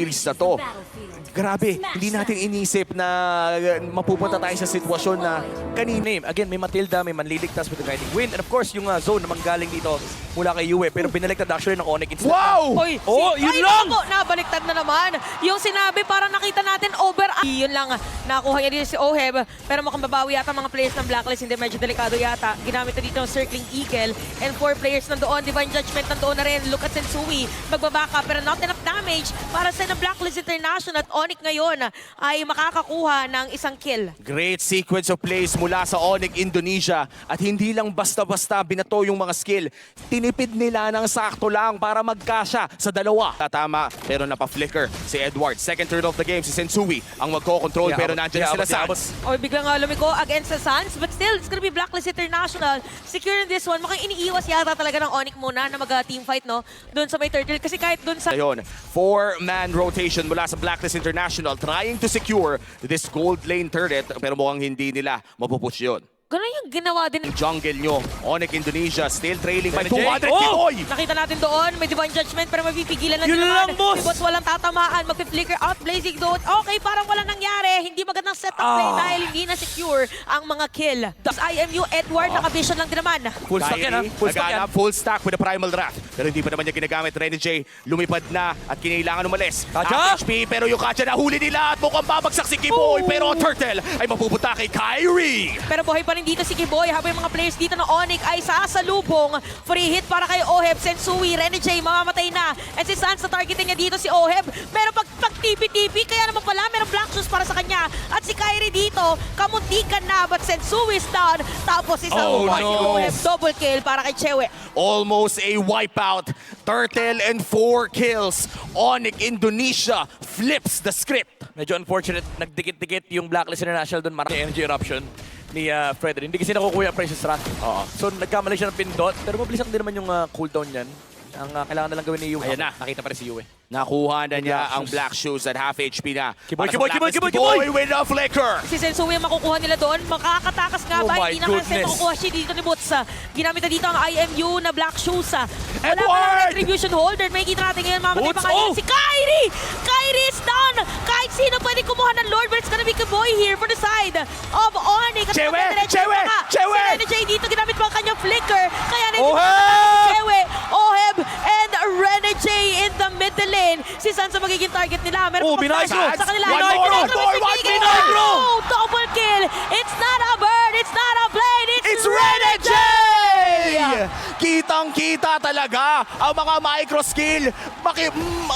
series na to. Grabe, hindi natin inisip na mapupunta tayo sa sitwasyon na kanina. Again, may Matilda, may manliligtas with the guiding wind. And of course, yung zone na manggaling dito mula kay Yue. Pero binaliktad actually ng Onyx instead. Wow! Hoy, yun ay, lang! naku, nabaliktad na naman. Yung sinabi, parang nakita natin over. Yun lang, nakuha niya dito si Oheb. Pero mukhang babawi yata mga players ng Blacklist. Hindi, medyo delikado yata. Ginamit na dito ng Circling Eagle. And 4 players nandoon. Divine Judgment nandoon na rin. Look at Sensui. Magbabaka pero not enough damage para sa Blacklist International. At Onyx ngayon ay makakakuha ng isang kill. Great sequence of plays mula sa Onyx Indonesia at hindi lang basta-basta binato yung mga skill. Tinipid nila ng sakto lang para magkasya sa dalawa. Tama, pero napa-flicker si Edward. Second turn of the game, si Sensui ang magko-control pero nandiyan na sila Sans. O biglang lumiko against the Suns, but still, it's gonna be Blacklist International. Securing this one, mukhang iniiwas yata talaga ng Onyx muna na mag-team fight, no? Doon sa may turtle. Kasi kahit doon sa... Ayun, 4-man rotation mula sa Blacklist International trying to secure this gold lane turret pero mukhang hindi nila mapupush yun. Ganun yung ginawa din. Jungle nyo, Onyx Indonesia still trailing by Jay. 200 Oh! Kiboy! Nakita natin doon, may Divine Judgment pero mapipigilan lang Yun din lang, naman. boss! Si boss walang tatamaan, magpi-flicker out, blazing doon. Okay, parang walang nangyari. Hindi magandang setup play dahil hindi na-secure ang mga kill. Tapos IMU, Edward, naka-vision lang din naman. Full stack yan, ha? Full stack yan. Naghanap full stack with a Primal Wrath. Pero hindi pa naman niya ginagamit. Rene J, lumipad na at kinailangan umalis. Katya! HP, pero yung Katya nahuli nila at mukhang babagsak si Kiboy. Pero ang Turtle ay mapupunta kay Kyrie. Pero buhay pa rin dito si Kiboy habang yung mga players dito ng Onyx ay sasalubong. Free hit para kay Oheb, Sensui, Rene J, mamamatay na. And si Sans na targetin niya dito si Oheb. Pero pag TP-TP, kaya naman pala merong black shoes para sa kanya. At si Kyrie dito, kamuntikan na, but Sensui is down. Tapos isang si Oheb, double kill para kay Chewe. Almost a wipeout. Turtle and 4 kills. Onyx Indonesia flips the script. Medyo unfortunate, nagdikit-dikit yung Blacklist International doon. Marami energy eruption ni Frederick. Hindi kasi nakukuha ang Precious Wrath. So nagkamali siya ng pindot, pero mabilis lang din naman yung cooldown niyan. Ang kailangan na lang gawin ni Yue. Ayan na. Nakita pa rin si Yue. Nakuha na niya Black ang shoes. Black Shoes at half HP na. Kiboy, Para sa Kiboy, Blacklist, Kiboy, Kiboy! with a flicker. Si Sensui ang makukuha nila doon. Makakatakas nga Oh ba? my Hindi na kasi goodness. makukuha siya dito ni Boots. Ginamit na dito ang IMU na Black Shoes. Wala pa Edward! lang retribution holder. May kita natin ngayon. Mamatay Boots, pa kanina oh! si Kyrie! Kyrie is down! Kahit sino pwede kumuha ng Lord, but it's gonna be Kiboy here for the side of Onyx. Chewe! Chewe! Chewe! Si Rene J dito ginamit pa ang kanyang flicker. Kaya na Oheb! si Chewe, Oheb, and Rene J in the middle lane. Si Sans ang magiging target nila. Meron Oh, pa Binagro! sa kanila. One more, one more, one Binagro! Oh, double kill! It's not a bird, it's not a blade, It's Rene J! Kitang-kita talaga ang mga micro skill.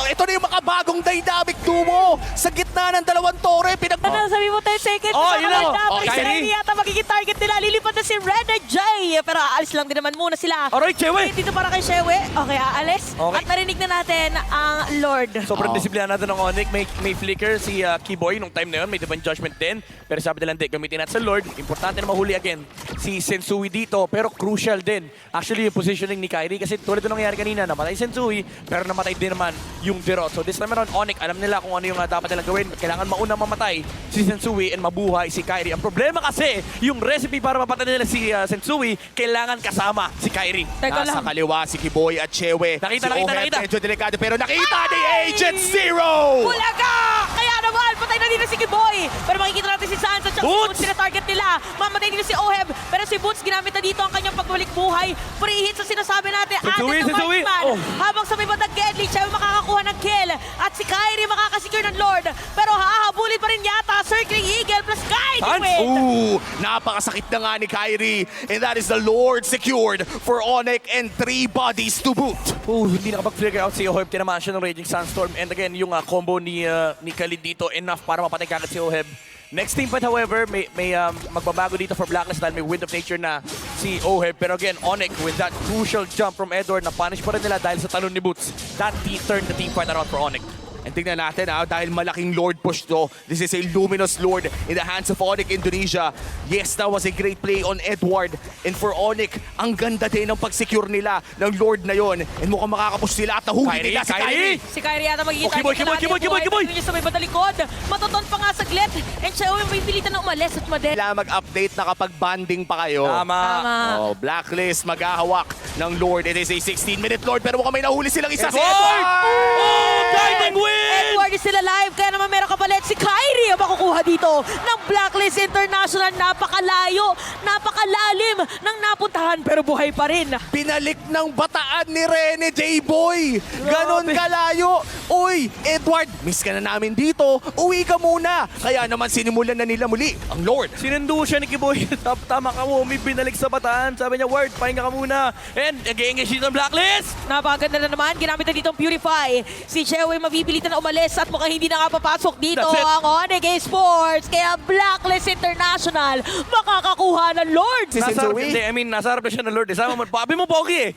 Ito na yung makabagong dynamic duo. Sa gitna ng dalawang tore, Ano, sabi mo 10 seconds? Oh, yun lang. Dapat Okay. si Rene yata magiging target nila. Lilipad na si Rene J. Pero aalis lang din naman muna sila. Alright, Chewe! Dito para kay Chewe. Okay, aalis. Okay. At narinig na natin ang Lord. Sobrang disiplinado ng Onyx. May flicker si Kiboy nung time na yun. May Divine Judgment din. Pero sabi nila, hindi, gamitin natin sa Lord. Importante na mahuli again si Sensui dito. Pero crucial din. Actually, yung positioning ni Kyrie. Kasi tulad ng nangyari kanina, namatay si Sensui. Pero namatay din naman yung Derot. So this time around, Onyx, alam nila kung ano yung dapat nilang gawin. Kailangan mauna mamatay si Sensui and mabuhay si Kyrie. Ang problema kasi, yung recipe para mapatay nila si Sensui, kailangan kasama si Kyrie. Teka Nasa lang. kaliwa si Kiboy at Chewe. Nakita, si nakita, Oheb, nakita. medyo delikado pero nakita ni Agent Zero! Bulaga! Kaya naman, patay na dito si Kiboy. Pero makikita natin si Sans at si Boots! Boots sila target nila. Mamatay dito si Oheb. Pero si Boots ginamit na dito ang kanyang pagbalik buhay. Free hit sa sinasabi natin. Sensui, Added na Sensui. marksman. Oh. Habang sa may bandang Gedli, siya yung makakakuha ng kill. At si Kyrie makakasecure ng Lord. Pero hahabulin pa rin yata. Circling Eagle plus Kyrie Sans! win. Ooh, napakasakit na nga ni Kyrie. And that is the Lord secured for Onyx and 3 bodies to boot. Hindi nakapag-figure out si Oheb. Tinamaan siya ng Raging Sandstorm. And again, yung combo ni Khalid dito, enough para mapatay kagad si Oheb. Next team fight, however, may magbabago dito for Blacklist dahil may Wind of Nature na si Oheb. Pero again, Onyx with that crucial jump from Edward, na-punish pa rin nila dahil sa talon ni Boots. That turned the team fight around for Onyx. And tingnan natin dahil malaking Lord push to. This is a luminous Lord in the hands of Onyx Indonesia. Yes, that was a great play on Edward. And for Onyx, ang ganda din ng pag-secure nila ng Lord na yon. And mukhang makakapush sila at nahuli Kyrie, nila si Kyrie. Si Kyrie yata magiging Oh, Kiboy, target Kiboy, Kiboy, Kiboy! Niya sa may batalikod. Matuton pa nga saglit. And siya may pilitan na umalis at madel. Kailangan mag-update na kapag banding pa kayo. Tama. Oh, Blacklist maghahawak ng Lord. It is a 16-minute Lord pero mukhang may nahuli silang isa si Edward! Edward! Oh, guiding win! Edward is still alive, kaya naman meron kapalit si Kyrie ang makukuha dito ng Blacklist International. Napakalayo, napakalalim ng napuntahan pero buhay pa rin. Pinalik ng bataan ni Rene J-Boy. Ganon kalayo. Uy, Edward, miss ka na namin dito. Uwi ka muna. Kaya naman sinimulan na nila muli ang Lord. Sinundo siya ni Kiboy. Tama ka mo, may binalik sa bataan. Sabi niya, Ward, pahinga ka muna. And nag-i-engage dito ang Blacklist. Napakaganda na naman, ginamit na dito ang Purify. Si Chewe mapipilitan na umalis at mukhang hindi na nga papasok dito That's it. ang Onyx Esports. Kaya Blacklist International makakakuha ng Lord. Si Sensui? Nasa harap na siya ng Lord. Sama mo, pabi mo, Pogi eh.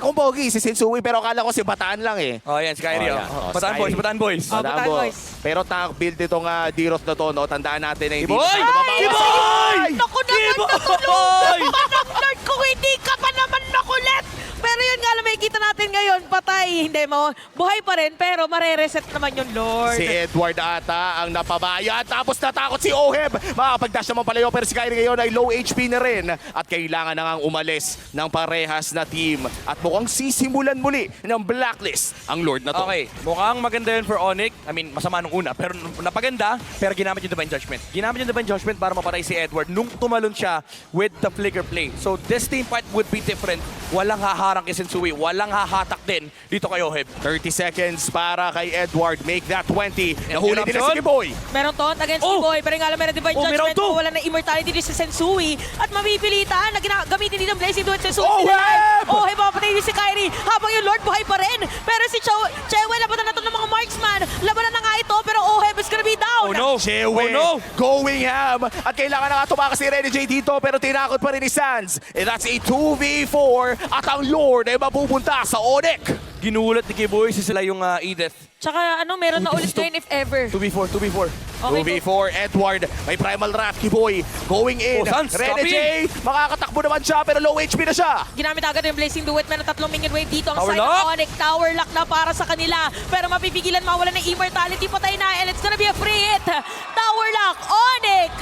Kung pogi, si Sensui, pero akala ko si Bataan lang eh. Oh, yan, si Kyrie. Oh, yan. Oh. Oh, Bataan Sky. Boys, Bataan Boys. Oh, Bataan Madamo. Boys. Pero tank build itong Dirot na to, no? Tandaan natin na hindi Kiboy! na tayo mababawas. Kiboy! Naku naman, Kiboy! natulog pa ng Lord kung hindi ka pa naman nakulit. Pero yun nga lang, makikita natin ngayon, patay. Hindi mo, buhay pa rin, pero marereset naman yung Lord. Si Edward ata ang napabaya. Tapos natakot si Oheb. Makapag-dash naman palayo, pero si Kyrie ngayon ay low HP na rin. At kailangan na ngang umalis ng parehas na team. At mukhang sisimulan muli ng Blacklist ang Lord na to. Okay, mukhang maganda yun for Onyx. I mean, masama nung una, pero napaganda. Pero ginamit yung Divine Judgment. Ginamit yung Divine Judgment para mapatay si Edward nung tumalon siya with the flicker play. So this team fight would be different. Walang haharang kay Sensui. Walang hahatak din dito kay Oheb. 30 seconds para kay Edward. Make that 20. Nahuli yun din na option. si Kiboy. Meron taunt against Oh! Kiboy, pero nga lang meron Divine Oh, meron Judgment. to. Wala na immortality din si Sensui. At mapipilitan na gamitin din ang Blazing Duet Sensui. Oheb! Oheb, mapatay din si Kyrie. Habang yung Lord buhay pa rin. Pero si Chewe, labanan na to ng mga marksman. Labanan na nga ito, pero Oheb is gonna be down. Oh no! Chewe, Oh no! going ham. At kailangan na nga tumakas si Rene J dito, pero tinakot pa rin ni Sans. And that's a 2v4. At ang Lord ay mapupunta sa Onyx. Ginulat ni Kiboy sila yung Edith. Tsaka meron na ulit ngayon if ever. 2v4, 2v4. Okay, 2v4, Edward. May primal wrath, Kiboy. Going in. Oh, Sans, Rene copy. J, makakatakbo naman siya, pero low HP na siya. Ginamit agad yung Blazing Duet. Meron 3 minion wave dito. Ang Tower side ng lock. Onyx. Tower lock na para sa kanila. Pero mapipigilan mawala ng immortality. Patay na. And it's gonna be a free hit. Tower lock. Onyx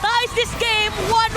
ties this game 1-1.